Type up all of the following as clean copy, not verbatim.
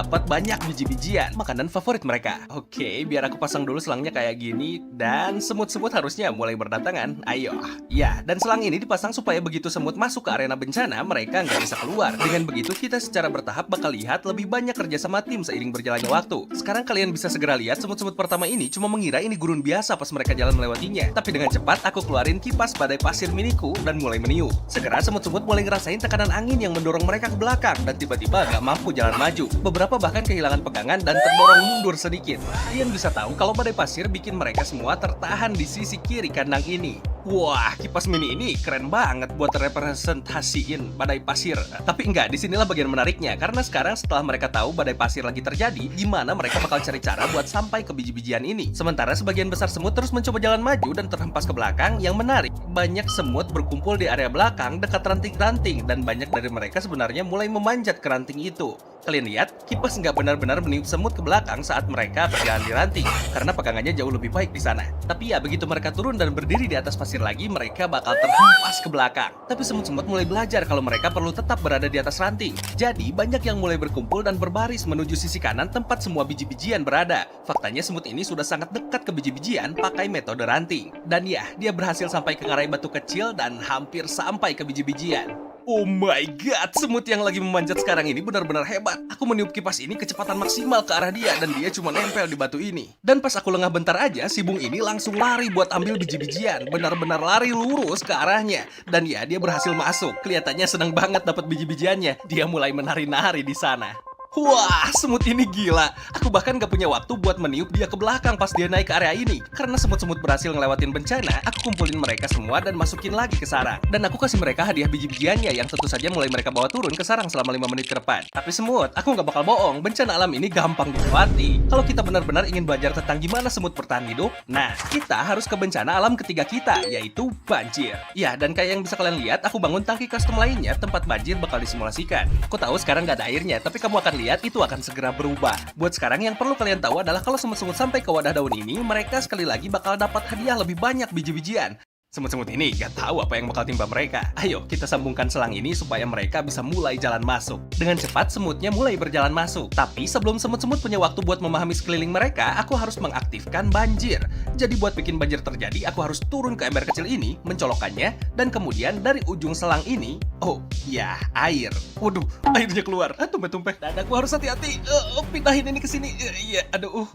dapat banyak biji-bijian, makanan favorit mereka. Oke, biar aku pasang dulu selangnya kayak gini, dan semut-semut harusnya mulai berdatangan. Ayo. Ya, dan selang ini dipasang supaya begitu semut masuk ke arena bencana, mereka nggak bisa keluar. Dengan begitu, kita secara bertahap bakal lihat lebih banyak kerja sama tim seiring berjalannya waktu. Sekarang kalian bisa segera lihat semut-semut pertama ini cuma mengira ini gurun biasa pas mereka jalan melewatinya. Tapi dengan cepat, aku keluarin kipas badai pasir miniku dan mulai meniup. Segera semut-semut mulai ngerasain tekanan angin yang mendorong mereka ke belakang dan tiba-tiba gak mampu jalan maju. Beberapa bahkan kehilangan pegangan dan terdorong mundur sedikit. Kalian bisa tahu kalau badai pasir bikin mereka semua tertahan di sisi kiri kandang ini. Wah, kipas mini ini keren banget buat representasiin badai pasir. Tapi enggak, disinilah bagian menariknya. Karena sekarang setelah mereka tahu badai pasir lagi terjadi, gimana mereka bakal cari cara buat sampai ke biji-bijian ini. Sementara sebagian besar semut terus mencoba jalan maju dan terhempas ke belakang. Yang menarik, banyak semut berkumpul di area belakang dekat ranting-ranting. Dan banyak dari mereka sebenarnya mulai memanjat ke ranting itu. Kalian lihat, kipas nggak benar-benar meniup semut ke belakang saat mereka berjalan di ranting, karena pegangannya jauh lebih baik di sana. Tapi ya, begitu mereka turun dan berdiri di atas pasir lagi, mereka bakal terhempas ke belakang. Tapi semut-semut mulai belajar kalau mereka perlu tetap berada di atas ranting. Jadi, banyak yang mulai berkumpul dan berbaris menuju sisi kanan tempat semua biji-bijian berada. Faktanya semut ini sudah sangat dekat ke biji-bijian pakai metode ranting. Dan ya, dia berhasil sampai ke ngarai batu kecil dan hampir sampai ke biji-bijian. Oh my god, semut yang lagi memanjat sekarang ini benar-benar hebat. Aku meniup kipas ini kecepatan maksimal ke arah dia dan dia cuma nempel di batu ini. Dan pas aku lengah bentar aja, si Bung ini langsung lari buat ambil biji-bijian. Benar-benar lari lurus ke arahnya. Dan ya, dia berhasil masuk. Kelihatannya senang banget dapat biji-bijiannya. Dia mulai menari-nari di sana. Wah, semut ini gila. Aku bahkan gak punya waktu buat meniup dia ke belakang pas dia naik ke area ini. Karena semut-semut berhasil ngelewatin bencana, aku kumpulin mereka semua dan masukin lagi ke sarang. Dan aku kasih mereka hadiah biji-bijiannya yang tentu saja mulai mereka bawa turun ke sarang selama 5 menit ke depan. Tapi semut, aku gak bakal bohong, bencana alam ini gampang dilewati. Kalau kita benar-benar ingin belajar tentang gimana semut bertahan hidup, nah, kita harus ke bencana alam ketiga kita, yaitu banjir. Ya, dan kayak yang bisa kalian lihat, aku bangun tangki custom lainnya tempat banjir bakal disimulasikan. Aku tahu sekarang gak ada airnya, tapi kamu akan lihat itu akan segera berubah. Buat sekarang yang perlu kalian tahu adalah kalau semut-semut sampai ke wadah daun ini, mereka sekali lagi bakal dapat hadiah lebih banyak biji-bijian. Semut-semut ini gak tahu apa yang bakal timpa mereka. Ayo, kita sambungkan selang ini supaya mereka bisa mulai jalan masuk. Dengan cepat, semutnya mulai berjalan masuk. Tapi sebelum semut-semut punya waktu buat memahami sekeliling mereka, aku harus mengaktifkan banjir. Jadi buat bikin banjir terjadi, aku harus turun ke ember kecil ini, mencolokkannya, dan kemudian dari ujung selang ini, oh ya, air. Waduh, airnya keluar. Tumpah-tumpah. Dan aku harus hati-hati. Pindahin ini ke sini. Iya, aduh.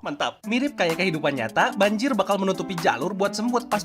Mantap. Mirip kayak kehidupan nyata, banjir bakal menutupi jalur buat semut pas